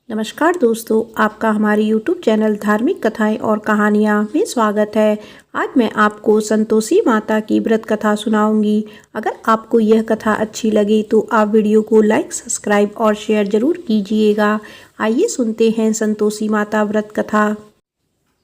नमस्कार दोस्तों, आपका हमारे YouTube चैनल धार्मिक कथाएं और कहानियां में स्वागत है। आज मैं आपको संतोषी माता की व्रत कथा सुनाऊंगी। अगर आपको यह कथा अच्छी लगे तो आप वीडियो को लाइक, सब्सक्राइब और शेयर जरूर कीजिएगा। आइए सुनते हैं संतोषी माता व्रत कथा।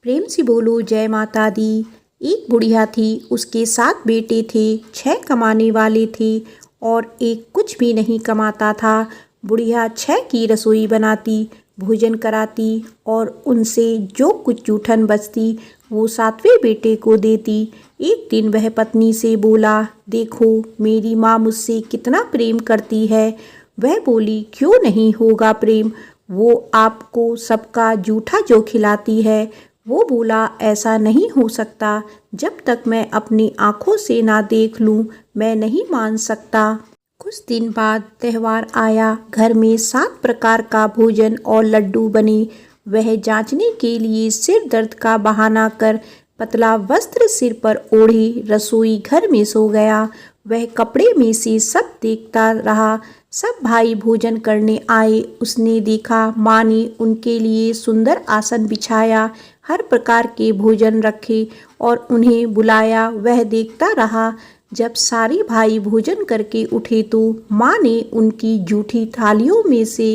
प्रेम से बोलो जय माता दी। एक बुढ़िया थी, उसके 7 बेटे थे। 6 कमाने वाले थे और एक कुछ भी नहीं कमाता था। बुढ़िया 6 की रसोई बनाती, भोजन कराती और उनसे जो कुछ जूठन बचती वो 7वें बेटे को देती। एक दिन वह पत्नी से बोला, देखो मेरी माँ मुझसे कितना प्रेम करती है। वह बोली, क्यों नहीं होगा प्रेम, वो आपको सबका जूठा जो खिलाती है। वो बोला, ऐसा नहीं हो सकता, जब तक मैं अपनी आँखों से ना देख लूँ मैं नहीं मान सकता। कुछ दिन बाद त्यौहार आया। घर में 7 प्रकार का भोजन और लड्डू बने। वह जांचने के लिए सिर दर्द का बहाना कर पतला वस्त्र सिर पर ओढ़े रसोई घर में सो गया। वह कपड़े में से सब देखता रहा। सब भाई भोजन करने आए। उसने देखा माँ ने उनके लिए सुंदर आसन बिछाया, हर प्रकार के भोजन रखे और उन्हें बुलाया। वह देखता रहा। जब सारे भाई भोजन करके उठे तो माँ ने उनकी जूठी थालियों में से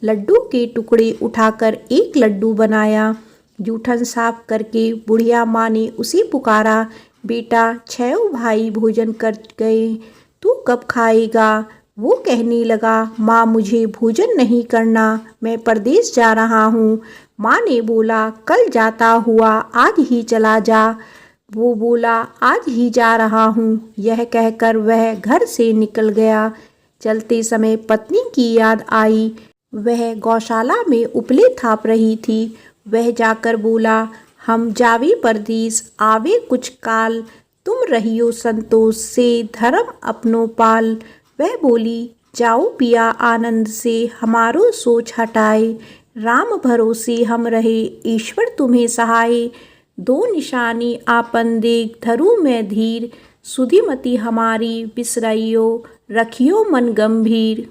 लड्डू के टुकड़े उठाकर एक लड्डू बनाया। जूठन साफ करके बुढ़िया माँ ने उसे पुकारा, बेटा 6 भाई भोजन कर गए, तू कब खाएगा। वो कहने लगा, माँ मुझे भोजन नहीं करना, मैं परदेश जा रहा हूँ। माँ ने बोला, कल जाता हुआ आज ही चला जा। वो बोला, आज ही जा रहा हूँ। यह कहकर वह घर से निकल गया। चलते समय पत्नी की याद आई। वह गौशाला में उपले थाप रही थी। वह जाकर बोला, हम जावे परदेस आवे कुछ काल, तुम रहियो संतोष से धर्म अपनो पाल। वह बोली, जाओ पिया आनंद से हमारो सोच हटाए, राम भरोसे हम रहे ईश्वर तुम्हें सहाय। 2 निशानी आपन देख धरू में धीर, सुधिमति हमारी बिसरइयो रखियो मन गंभीर।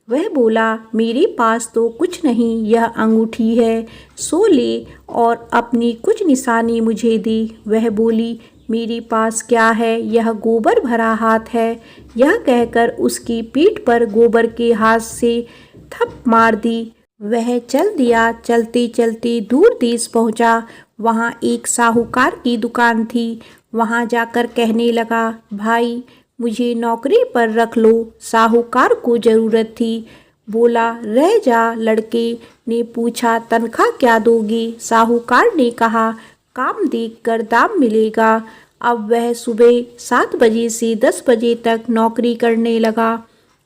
वह बोला, मेरे पास तो कुछ नहीं, यह अंगूठी है, सो ले और अपनी कुछ निशानी मुझे दे। वह बोली, मेरे पास क्या है, यह गोबर भरा हाथ है। यह कहकर उसकी पीठ पर गोबर के हाथ से थप मार दी। वह चल दिया। चलते चलते दूर देश पहुंचा। वहां एक साहूकार की दुकान थी। वहां जाकर कहने लगा, भाई मुझे नौकरी पर रख लो। साहूकार को जरूरत थी। बोला, रह जा। लड़के ने पूछा, तनख्वाह क्या दोगे। साहूकार ने कहा, काम देखकर दाम मिलेगा। अब वह सुबह 7 बजे से 10 बजे तक नौकरी करने लगा।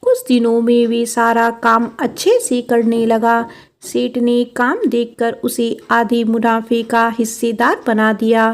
कुछ दिनों में वे सारा काम अच्छे से करने लगा। सेठ ने काम देखकर उसे आधे मुनाफे का हिस्सेदार बना दिया।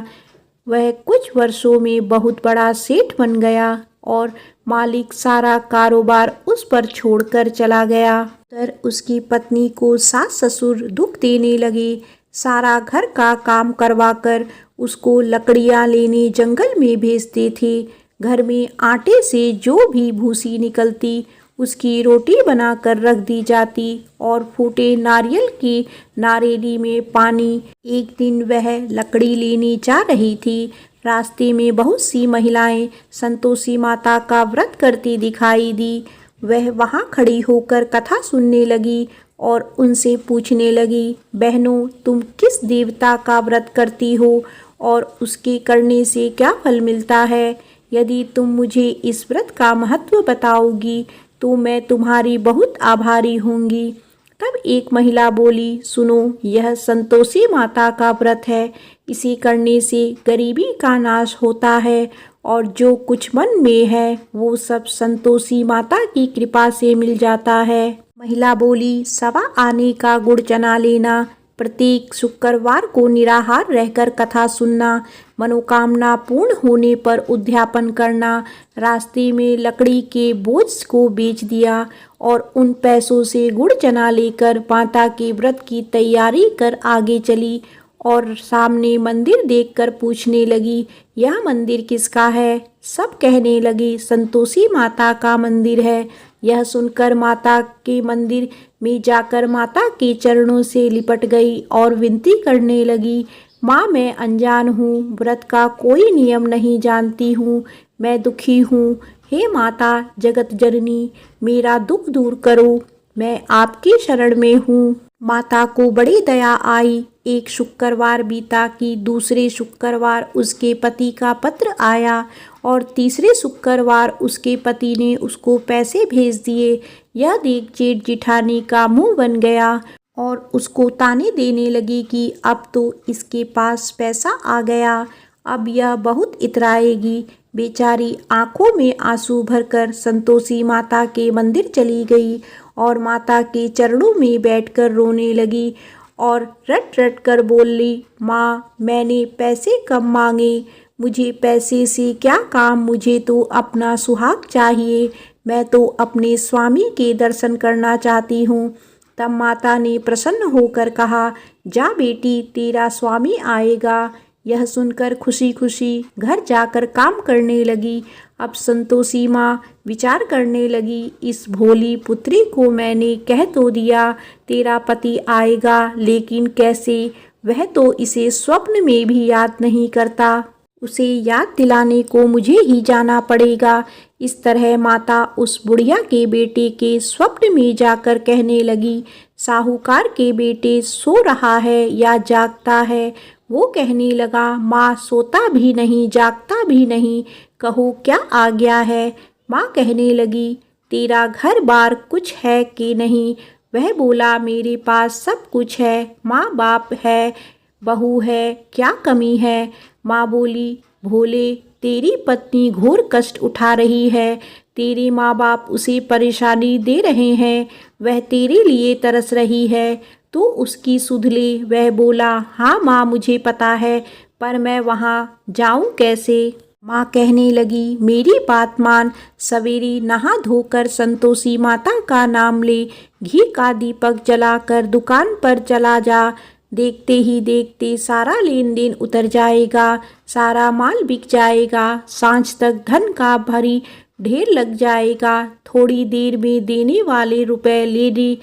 वह कुछ वर्षों में बहुत बड़ा सेठ बन गया और मालिक सारा कारोबार उस पर छोड़कर चला गया। तर उसकी पत्नी को सास ससुर दुख देने लगे। सारा घर का काम करवाकर उसको लकड़ियां लेने जंगल में भेजते थे। घर में आटे से जो भी भूसी निकलती उसकी रोटी बनाकर रख दी जाती और फूटे नारियल की नारेली में पानी। एक दिन वह लकड़ी लेने जा रही थी। रास्ते में बहुत सी महिलाएं संतोषी माता का व्रत करती दिखाई दी। वह वहां खड़ी होकर कथा सुनने लगी और उनसे पूछने लगी, बहनों तुम किस देवता का व्रत करती हो और उसके करने से क्या फल मिलता है। यदि तुम मुझे इस व्रत का महत्व बताओगी तो मैं तुम्हारी बहुत आभारी होंगी। तब एक महिला बोली, सुनो, यह संतोषी माता का व्रत है। इसे करने से गरीबी का नाश होता है और जो कुछ मन में है वो सब संतोषी माता की कृपा से मिल जाता है। महिला बोली, 1.25 आने का गुड़ चना लेना, प्रत्येक शुक्रवार को निराहार रहकर कथा सुनना, मनोकामना पूर्ण होने पर उद्यापन करना। रास्ते में लकड़ी के बोझ को बेच दिया और उन पैसों से गुड़ चना लेकर माता के व्रत की तैयारी कर आगे चली और सामने मंदिर देखकर पूछने लगी, यह मंदिर किसका है। सब कहने लगे, संतोषी माता का मंदिर है। यह सुनकर माता के मंदिर में जाकर माता के चरणों से लिपट गई और विनती करने लगी, माँ मैं अनजान हूँ, व्रत का कोई नियम नहीं जानती हूँ, मैं दुखी हूँ। हे माता जगत जननी, मेरा दुख दूर करो, मैं आपकी शरण में हूँ। माता को बड़ी दया आई। एक शुक्रवार बीता कि दूसरे शुक्रवार उसके पति का पत्र आया और तीसरे शुक्रवार उसके पति ने उसको पैसे भेज दिए। यह देख जेठ जिठानी का मुंह बन गया और उसको ताने देने लगी कि अब तो इसके पास पैसा आ गया, अब यह बहुत इतराएगी। बेचारी आंखों में आंसू भरकर संतोषी माता के मंदिर चली गई और माता के चरणों में बैठकर रोने लगी और रट रट कर बोली, माँ मैंने पैसे कम मांगे, मुझे पैसे से क्या काम, मुझे तो अपना सुहाग चाहिए, मैं तो अपने स्वामी के दर्शन करना चाहती हूँ। तब माता ने प्रसन्न होकर कहा, जा बेटी तेरा स्वामी आएगा। यह सुनकर खुशी खुशी घर जाकर काम करने लगी। अब संतोषी माँ विचार करने लगी, इस भोली पुत्री को मैंने कह तो दिया तेरा पति आएगा, लेकिन कैसे, वह तो इसे स्वप्न में भी याद नहीं करता, उसे याद दिलाने को मुझे ही जाना पड़ेगा। इस तरह माता उस बुढ़िया के बेटे के स्वप्न में जाकर कहने लगी, साहूकार के बेटे सो रहा है या जागता है। वो कहने लगा, माँ सोता भी नहीं जागता भी नहीं, कहो क्या आ गया है। माँ कहने लगी, तेरा घर बार कुछ है कि नहीं। वह बोला, मेरे पास सब कुछ है, माँ बाप है, बहू है, क्या कमी है। माँ बोली, भोले तेरी पत्नी घोर कष्ट उठा रही है, तेरे माँ बाप उसे परेशानी दे रहे हैं, वह तेरे लिए तरस रही है, तो उसकी सुध ले। वह बोला, हाँ माँ मुझे पता है, पर मैं वहाँ जाऊँ कैसे। माँ कहने लगी, मेरी बात मान, सवेरे नहा धोकर संतोषी माता का नाम ले, घी का दीपक जलाकर दुकान पर चला जा, देखते ही देखते सारा लेन देन उतर जाएगा, सारा माल बिक जाएगा, सांझ तक धन का भारी ढेर लग जाएगा, थोड़ी देर में देने वाले रुपए लेने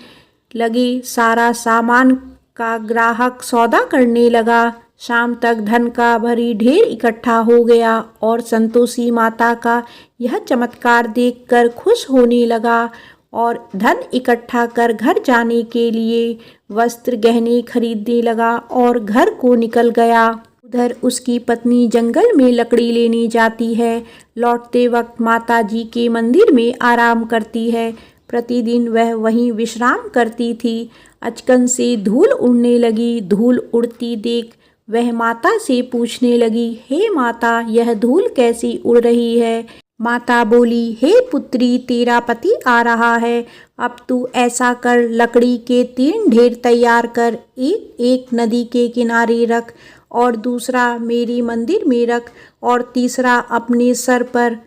लगे, सारा सामान का ग्राहक सौदा करने लगा, शाम तक धन का भारी ढेर इकट्ठा हो गया और संतोषी माता का यह चमत्कार देखकर खुश होने लगा और धन इकट्ठा कर घर जाने के लिए वस्त्र गहने खरीदने लगा और घर को निकल गया। उधर उसकी पत्नी जंगल में लकड़ी लेने जाती है, लौटते वक्त माता जी के मंदिर में आराम करती है। प्रतिदिन वह वहीं विश्राम करती थी। अचकन से धूल उड़ने लगी। धूल उड़ती देख वह माता से पूछने लगी, हे माता यह धूल कैसी उड़ रही है। माता बोली, हे पुत्री तेरा पति आ रहा है, अब तू ऐसा कर, लकड़ी के 3 ढेर तैयार कर, एक नदी के किनारे रख और दूसरा मेरी मंदिर में रख और तीसरा अपने सर पर।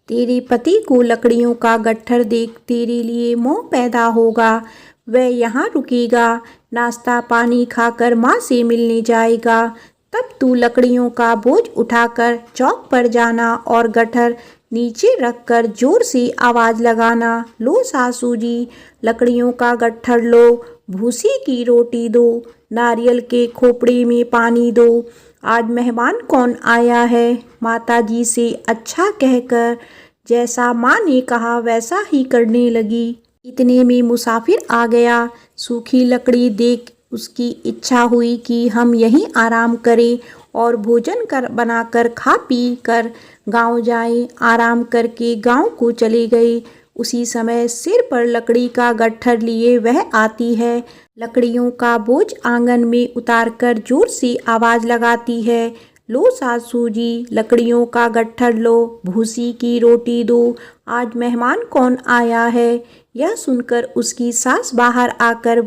तेरे पति को लकड़ियों का गट्ठर देख तेरे लिए मोह पैदा होगा, वह यहाँ रुकेगा, नाश्ता पानी खाकर माँ से मिलने जाएगा, तब तू लकड़ियों का बोझ उठाकर चौक पर जाना और गट्ठर नीचे रखकर जोर से आवाज़ लगाना, लो सासू जी लकड़ियों का गट्ठर लो, भूसी की रोटी दो, नारियल के खोपड़े में पानी दो, आज मेहमान कौन आया है। माता जी से अच्छा कहकर जैसा माँ ने कहा वैसा ही करने लगी। इतने में मुसाफिर आ गया। सूखी लकड़ी देख उसकी इच्छा हुई कि हम यहीं आराम करें और भोजन बनाकर खा पी कर गांव जाएं। आराम करके गांव को चले गए। उसी समय सिर पर लकड़ी का गट्ठर लिए वह आती है। लकड़ियों का बोझ आंगन में उतारकर जोर से आवाज़ लगाती है, लो सासू जी लकड़ियों का गट्ठर लो, भूसी की रोटी दो, आज मेहमान कौन आया है। यह सुनकर उसकी सास बाहर आकर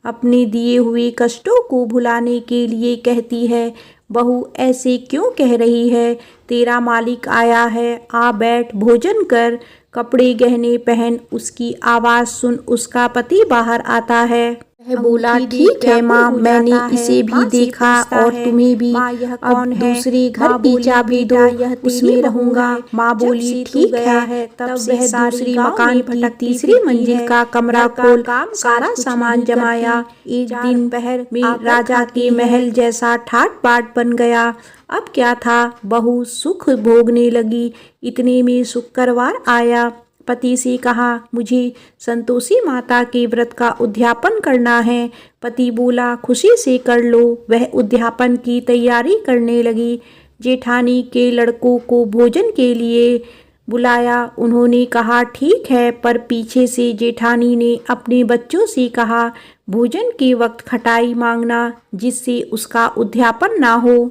अपने दिए हुए कष्टों को भुलाने के लिए कहती है, बहू ऐसे क्यों कह रही है, तेरा मालिक आया है, आ बैठ भोजन कर, कपड़े गहने पहन। उसकी आवाज़ सुन उसका पति बाहर आता है। वह बोला, ठीक है माँ, मैंने इसे भी देखा और तुम्हें भी। अब दूसरे घर की चाबी दो, उसमें रहूंगा। माँ बोली, ठीक है। तब वह दूसरी मकान की तीसरी मंजिल का कमरा खोल सारा सामान जमाया। एक दिन पहर में राजा के महल जैसा ठाट बाट बन गया। अब क्या था, बहू सुख भोगने लगी। इतने में शुक्रवार आया। पति से कहा, मुझे संतोषी माता के व्रत का उद्यापन करना है। पति बोला, खुशी से कर लो। वह उद्यापन की तैयारी करने लगी। जेठानी के लड़कों को भोजन के लिए बुलाया। उन्होंने कहा, ठीक है, पर पीछे से जेठानी ने अपने बच्चों से कहा, भोजन के वक्त खटाई मांगना, जिससे उसका उद्यापन ना हो।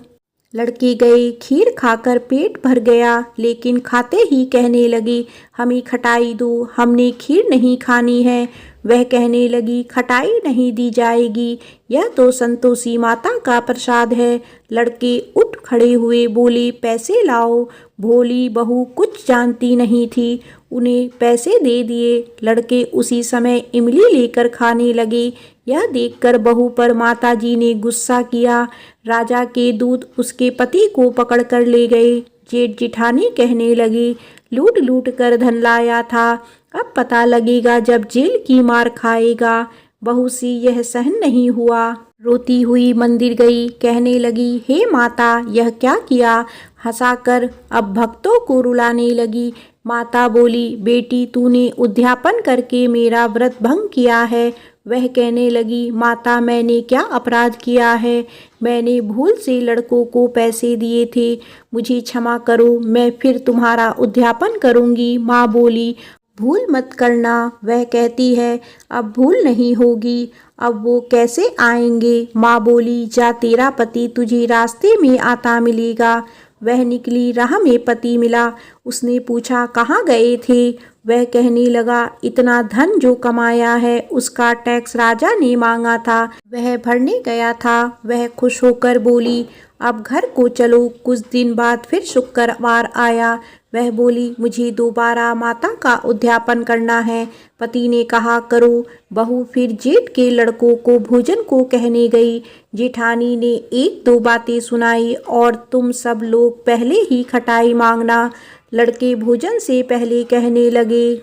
लड़के गए। खीर खाकर पेट भर गया, लेकिन खाते ही कहने लगे, हमें खटाई दो, हमने खीर नहीं खानी है। वह कहने लगी, खटाई नहीं दी जाएगी, यह तो संतोषी माता का प्रसाद है। लड़के उठ खड़े हुए बोले, पैसे लाओ। भोली बहू कुछ जानती नहीं थी, उन्हें पैसे दे दिए। लड़के उसी समय इमली लेकर खाने लगे। यह देखकर बहू पर माताजी ने गुस्सा किया। राजा के दूत उसके पति को पकड़ कर ले गए। जेठ जिठानी कहने लगे, लूट लूट कर धन लाया था, अब पता लगेगा जब जेल की मार खाएगा। बहू से यह सहन नहीं हुआ। रोती हुई मंदिर गई। कहने लगी, हे माता, यह क्या किया। हंसाकर अब भक्तों को रुलाने लगी। माता बोली, बेटी, तूने उद्यापन करके मेरा व्रत भंग किया है। वह कहने लगी, माता, मैंने क्या अपराध किया है। मैंने भूल से लड़कों को पैसे दिए थे, मुझे क्षमा करो, मैं फिर तुम्हारा उद्यापन करूंगी। माँ बोली, भूल मत करना। वह कहती है, अब भूल नहीं होगी। अब वो कैसे आएंगे। माँ बोली, जा, तेरा पति तुझे रास्ते में आता मिलेगा। वह निकली। राह में पति मिला। उसने पूछा, कहाँ गए थे। वह कहने लगा, इतना धन जो कमाया है उसका टैक्स राजा ने मांगा था, वह भरने गया था। वह खुश होकर बोली, अब घर को चलो। कुछ दिन बाद फिर शुक्रवार आया। वह बोली, मुझे दोबारा माता का उद्यापन करना है। पति ने कहा, करो। बहू फिर जेठ के लड़कों को भोजन को कहने गई। जेठानी ने एक दो बातें सुनाई, और तुम सब लोग पहले ही खटाई मांगना। लड़के भोजन से पहले कहने लगे,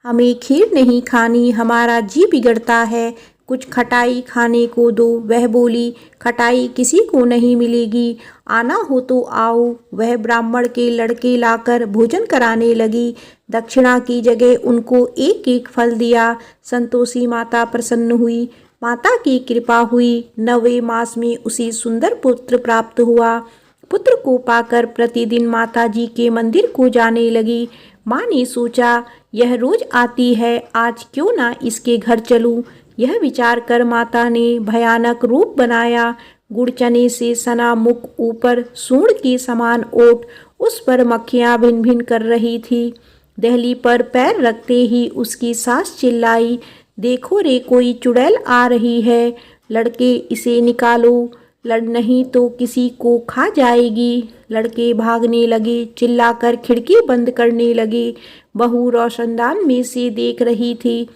हमें खीर नहीं खानी, हमारा जी बिगड़ता है, कुछ खटाई खाने को दो। वह बोली, खटाई किसी को नहीं मिलेगी, आना हो तो आओ। वह ब्राह्मण के लड़के लाकर भोजन कराने लगी। दक्षिणा की जगह उनको एक एक फल दिया। संतोषी माता प्रसन्न हुई। माता की कृपा हुई। 9वें मास में उसे सुंदर पुत्र प्राप्त हुआ। पुत्र को पाकर प्रतिदिन माताजी के मंदिर को जाने लगी। माँ ने सोचा, यह रोज आती है, आज क्यों ना इसके घर चलूं। यह विचार कर माता ने भयानक रूप बनाया। गुड़ चने से सना मुख, ऊपर सूंड के समान ओट, उस पर मक्खियाँ भिन भिन कर रही थी। दहली पर पैर रखते ही उसकी सास चिल्लाई, देखो रे, कोई चुड़ैल आ रही है, लड़के इसे निकालो, लड़ नहीं तो किसी को खा जाएगी। लड़के भागने लगे, चिल्लाकर खिड़की बंद करने लगे। बहू रोशनदान में से देख रही थी,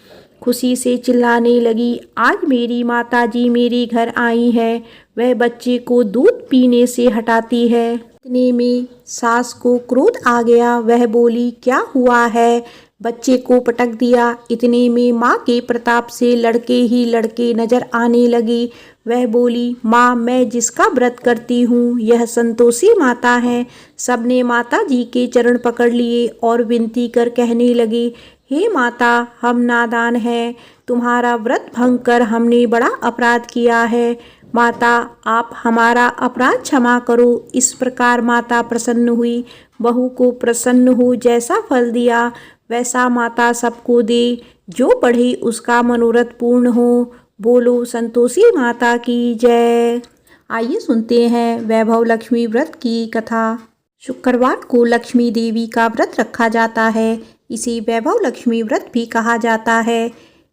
खुशी से चिल्लाने लगी, आज मेरी माताजी मेरे घर आई है। वह बच्चे को दूध पीने से हटाती है। इतने में सास को क्रोध आ गया। वह बोली, क्या हुआ है। बच्चे को पटक दिया। इतने में माँ के प्रताप से लड़के ही लड़के नजर आने लगे। वह बोली, माँ, मैं जिसका व्रत करती हूँ यह संतोषी माता है। सबने माता जी के चरण पकड़ लिए और विनती कर कहने लगे, हे माता, हम नादान हैं, तुम्हारा व्रत भंग कर हमने बड़ा अपराध किया है। माता, आप हमारा अपराध क्षमा करो। इस प्रकार माता प्रसन्न हुई। बहू को प्रसन्न हो जैसा फल दिया वैसा माता सबको दे, जो पढ़े उसका मनोरथ पूर्ण हो। बोलो संतोषी माता की जय। आइए सुनते हैं वैभव लक्ष्मी व्रत की कथा। शुक्रवार को लक्ष्मी देवी का व्रत रखा जाता है। इसे वैभव लक्ष्मी व्रत भी कहा जाता है।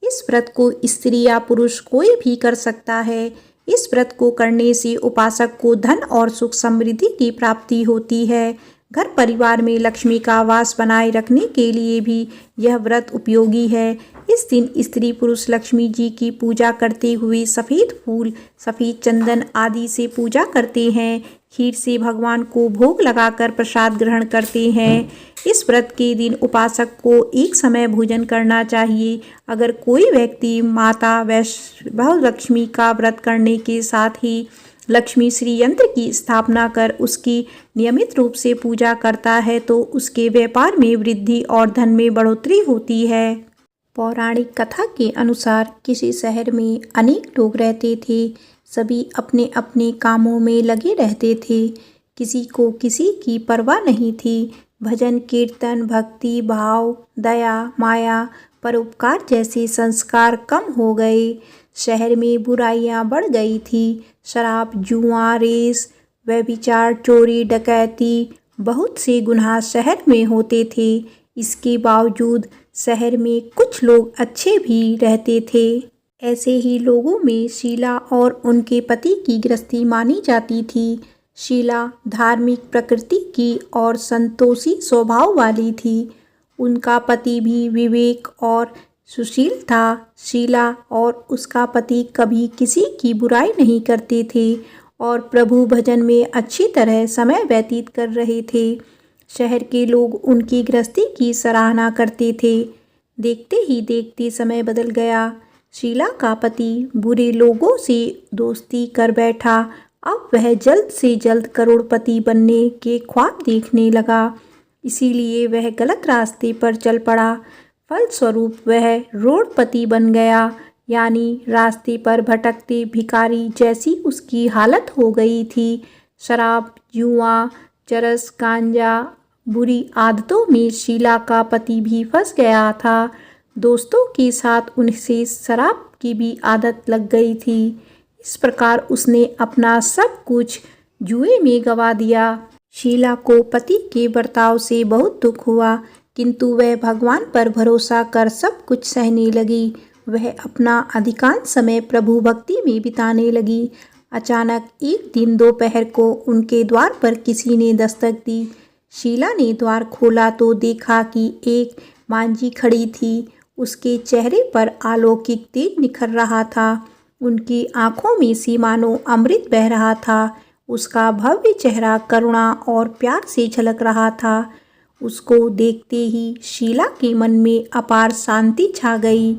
इस व्रत को स्त्री या पुरुष कोई भी कर सकता है। इस व्रत को करने से उपासक को धन और सुख समृद्धि की प्राप्ति होती है। घर परिवार में लक्ष्मी का वास बनाए रखने के लिए भी यह व्रत उपयोगी है। इस दिन स्त्री पुरुष लक्ष्मी जी की पूजा करते हुए सफ़ेद फूल, सफ़ेद चंदन आदि से पूजा करते हैं। खीर से भगवान को भोग लगाकर प्रसाद ग्रहण करते हैं। इस व्रत के दिन उपासक को एक समय भोजन करना चाहिए। अगर कोई व्यक्ति माता वैष्णव लक्ष्मी का व्रत करने के साथ ही लक्ष्मी श्री यंत्र की स्थापना कर उसकी नियमित रूप से पूजा करता है तो उसके व्यापार में वृद्धि और धन में बढ़ोतरी होती है। पौराणिक कथा के अनुसार किसी शहर में अनेक लोग रहते थे। सभी अपने अपने कामों में लगे रहते थे। किसी को किसी की परवाह नहीं थी। भजन कीर्तन, भक्ति भाव, दया, माया, परोपकार जैसे संस्कार कम हो गए। शहर में बुराइयां बढ़ गई थी। शराब, जुआ, रेस, व्यभिचार, चोरी, डकैती, बहुत से गुनाह शहर में होते थे। इसके बावजूद शहर में कुछ लोग अच्छे भी रहते थे। ऐसे ही लोगों में शीला और उनके पति की गृहस्थी मानी जाती थी। शीला धार्मिक प्रकृति की और संतोषी स्वभाव वाली थी। उनका पति भी विवेक और सुशील था। शीला और उसका पति कभी किसी की बुराई नहीं करते थे और प्रभु भजन में अच्छी तरह समय व्यतीत कर रहे थे। शहर के लोग उनकी गृहस्थी की सराहना करते थे। देखते ही देखते समय बदल गया। शीला का पति बुरे लोगों से दोस्ती कर बैठा। अब वह जल्द से जल्द करोड़पति बनने के ख्वाब देखने लगा। इसीलिए वह गलत रास्ते पर चल पड़ा। फलस्वरूप वह रोडपति बन गया, यानी रास्ते पर भटकते भिखारी जैसी उसकी हालत हो गई थी। शराब, जुआ, चरस, गांजा, बुरी आदतों में शीला का पति भी फंस गया था। दोस्तों के साथ उनसे शराब की भी आदत लग गई थी। इस प्रकार उसने अपना सब कुछ जुए में गंवा दिया। शीला को पति के बर्ताव से बहुत दुख हुआ, किंतु वह भगवान पर भरोसा कर सब कुछ सहने लगी। वह अपना अधिकांश समय प्रभु भक्ति में बिताने लगी। अचानक एक दिन दोपहर को उनके द्वार पर किसी ने दस्तक दी। शीला ने द्वार खोला तो देखा कि एक मांझी खड़ी थी। उसके चेहरे पर अलौकिक तेज निखर रहा था। उनकी आंखों में से मानो अमृत बह रहा था। उसका भव्य चेहरा करुणा और प्यार से झलक रहा था। उसको देखते ही शीला के मन में अपार शांति छा गई।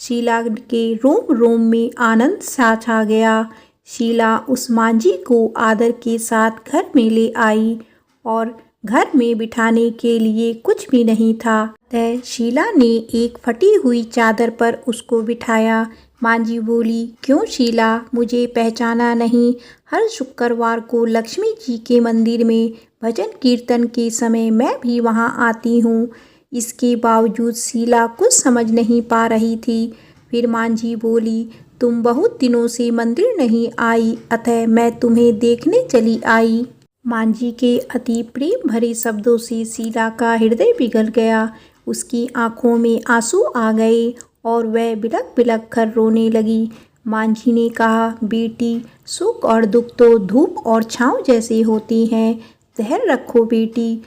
शीला के रोम रोम में आनंद सा छा गया। शीला उस मांझी को आदर के साथ घर में ले आई और घर में बिठाने के लिए कुछ भी नहीं था। तय शीला ने एक फटी हुई चादर पर उसको बिठाया। मांझी बोली, क्यों शीला, मुझे पहचाना नहीं? हर शुक्रवार को लक्ष्मी जी के मंदिर में भजन कीर्तन के समय मैं भी वहां आती हूँ। इसके बावजूद शीला कुछ समझ नहीं पा रही थी। फिर मांझी बोली, तुम बहुत दिनों से मंदिर नहीं आई, अतः मैं तुम्हें देखने चली आई। मांझी के अति प्रेम भरे शब्दों से शीला का हृदय पिघल गया। उसकी आंखों में आंसू आ गए और वह बिलख बिलख कर रोने लगी। मांझी ने कहा, बेटी, सुख और दुख तो धूप और छांव जैसे होती हैं। धैर्य रखो बेटी,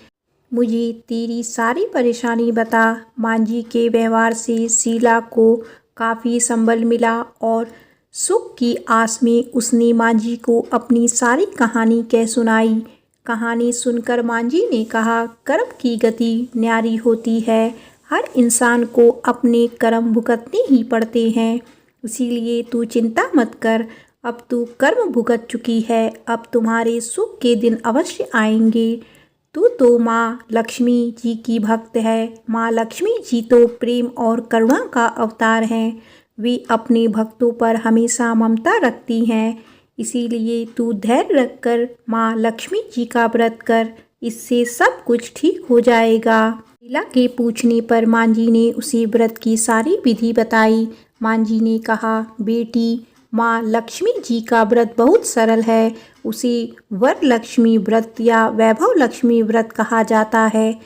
मुझे तेरी सारी परेशानी बता। मांझी के व्यवहार से शीला को काफ़ी संबल मिला और सुख की आस में उसने मांझी को अपनी सारी कहानी कह सुनाई। कहानी सुनकर मांझी ने कहा, कर्म की गति न्यारी होती है। हर इंसान को अपने कर्म भुगतने ही पड़ते हैं। इसीलिए तू चिंता मत कर, अब तू कर्म भुगत चुकी है। अब तुम्हारे सुख के दिन अवश्य आएंगे। तू तो माँ लक्ष्मी जी की भक्त है। माँ लक्ष्मी जी तो प्रेम और करुणा का अवतार हैं। वे अपने भक्तों पर हमेशा ममता रखती हैं। इसीलिए तू धैर्य रखकर माँ लक्ष्मी जी का व्रत कर, इससे सब कुछ ठीक हो जाएगा। शीला के पूछने पर मांझी ने उसे व्रत की सारी विधि बताई। मांझी ने कहा, बेटी, माँ लक्ष्मी जी का व्रत बहुत सरल है। उसे वर लक्ष्मी व्रत या वैभव लक्ष्मी व्रत कहा जाता है।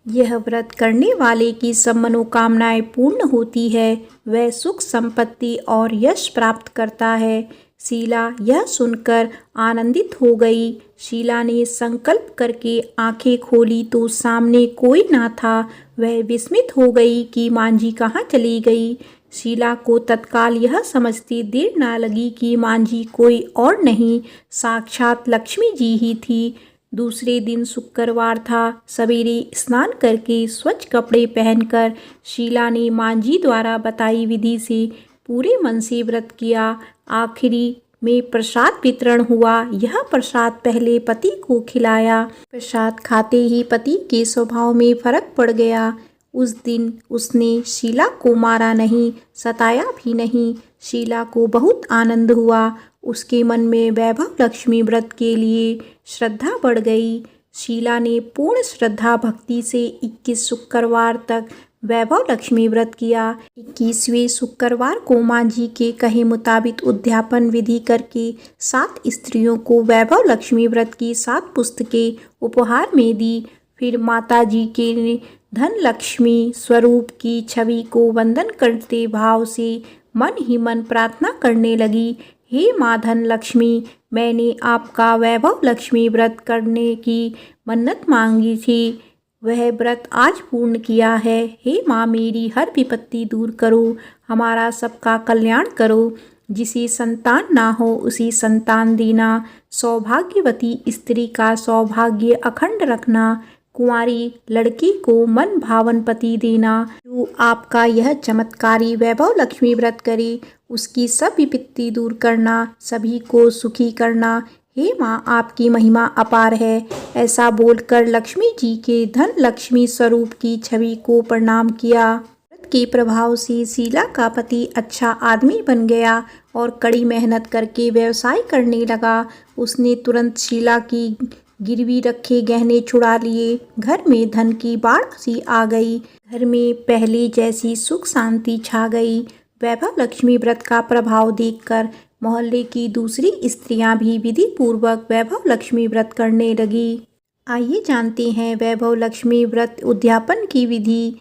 यह व्रत करने वाले की सब मनोकामनाएं पूर्ण होती है। वह सुख, संपत्ति और यश प्राप्त करता है। शीला यह सुनकर आनंदित हो गई। शीला ने संकल्प करके आंखें खोली तो सामने कोई ना था। वह विस्मित हो गई कि मांझी कहाँ चली गई। शीला को तत्काल यह समझते देर ना लगी कि मांझी कोई और नहीं, साक्षात लक्ष्मी जी ही थी। दूसरे दिन शुक्रवार था। सवेरे स्नान करके स्वच्छ कपड़े पहनकर शीला ने मांझी द्वारा बताई विधि से पूरे मन से व्रत किया। आखिरी में प्रसाद वितरण हुआ। यह प्रसाद पहले पति को खिलाया। प्रसाद खाते ही पति के स्वभाव में फर्क पड़ गया। उस दिन उसने शीला को मारा नहीं, सताया भी नहीं। शीला को बहुत आनंद हुआ। उसके मन में वैभव लक्ष्मी व्रत के लिए श्रद्धा बढ़ गई। शीला ने पूर्ण श्रद्धा भक्ति से 21 शुक्रवार तक वैभव लक्ष्मी व्रत किया। 21वें शुक्रवार को मांझी के कहे मुताबिक उद्यापन विधि करके 7 स्त्रियों को वैभव लक्ष्मी व्रत की 7 पुस्तकें उपहार में दी। फिर माता जी के धन लक्ष्मी स्वरूप की छवि को वंदन करते भाव से मन ही मन प्रार्थना करने लगी। हे माँ धन लक्ष्मी, मैंने आपका वैभव लक्ष्मी व्रत करने की मन्नत मांगी थी, वह व्रत आज पूर्ण किया है। हे माँ, मेरी हर विपत्ति दूर करो, हमारा सबका कल्याण करो। जिसे संतान ना हो उसी संतान देना। सौभाग्यवती स्त्री का सौभाग्य अखंड रखना। कुंवारी लड़की को मन भावन पति देना। जो आपका यह चमत्कारी वैभव लक्ष्मी व्रत करे उसकी सब विपत्ति दूर करना, सभी को सुखी करना। हे माँ, आपकी महिमा अपार है। ऐसा बोलकर लक्ष्मी जी के धन लक्ष्मी स्वरूप की छवि को प्रणाम किया। व्रत के प्रभाव से शीला का पति अच्छा आदमी बन गया और कड़ी मेहनत करके व्यवसाय करने लगा। उसने तुरंत शीला की गिरवी रखे गहने छुड़ा लिए। घर में धन की बाढ़ सी आ गई। घर में पहले जैसी सुख शांति छा गई। वैभव लक्ष्मी व्रत का प्रभाव देखकर मोहल्ले की दूसरी स्त्रियां भी विधि पूर्वक वैभव लक्ष्मी व्रत करने लगी। आइए जानते हैं वैभव लक्ष्मी व्रत उद्यापन की विधि।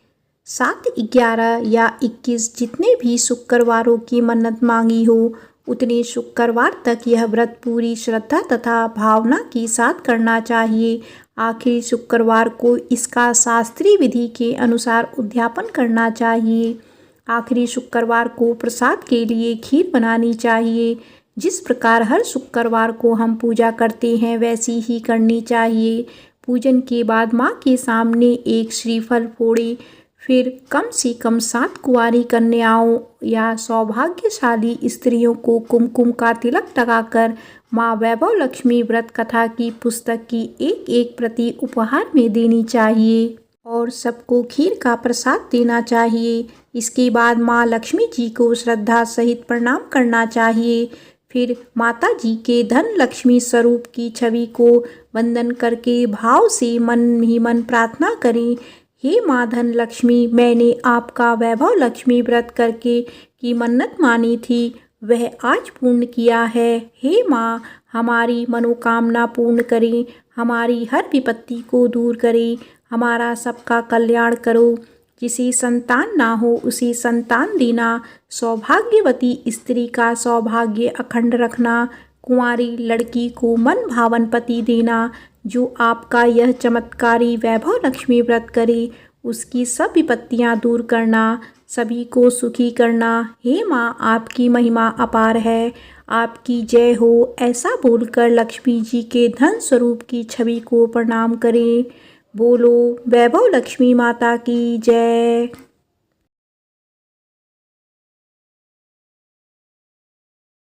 7, 11 या 21 जितने भी शुक्रवारों की मन्नत मांगी हो उतने शुक्रवार तक यह व्रत पूरी श्रद्धा तथा भावना के साथ करना चाहिए। आखिरी शुक्रवार को इसका शास्त्रीय विधि के अनुसार उद्यापन करना चाहिए। आखिरी शुक्रवार को प्रसाद के लिए खीर बनानी चाहिए। जिस प्रकार हर शुक्रवार को हम पूजा करते हैं वैसी ही करनी चाहिए। पूजन के बाद माँ के सामने एक श्रीफल फोड़े। फिर कम से कम 7 कुंवारी कन्याओं या सौभाग्यशाली स्त्रियों को कुमकुम का तिलक लगाकर माँ वैभव लक्ष्मी व्रत कथा की पुस्तक की एक एक प्रति उपहार में देनी चाहिए और सबको खीर का प्रसाद देना चाहिए। इसके बाद माँ लक्ष्मी जी को श्रद्धा सहित प्रणाम करना चाहिए। फिर माता जी के धन लक्ष्मी स्वरूप की छवि को वंदन करके भाव से मन ही मन प्रार्थना करें। हे माँ धन लक्ष्मी, मैंने आपका वैभव लक्ष्मी व्रत करके की मन्नत मानी थी, वह आज पूर्ण किया है। हे माँ, हमारी मनोकामना पूर्ण करें, हमारी हर विपत्ति को दूर करें, हमारा सबका कल्याण करो। जिसे संतान ना हो उसे संतान देना। सौभाग्यवती स्त्री का सौभाग्य अखंड रखना। कुंवारी लड़की को मन भावन पति देना। जो आपका यह चमत्कारी वैभव लक्ष्मी व्रत करे उसकी सब विपत्तियां दूर करना, सभी को सुखी करना। हे माँ, आपकी महिमा अपार है, आपकी जय हो। ऐसा बोलकर लक्ष्मी जी के धन स्वरूप की छवि को प्रणाम करें। बोलो वैभव लक्ष्मी माता की जय।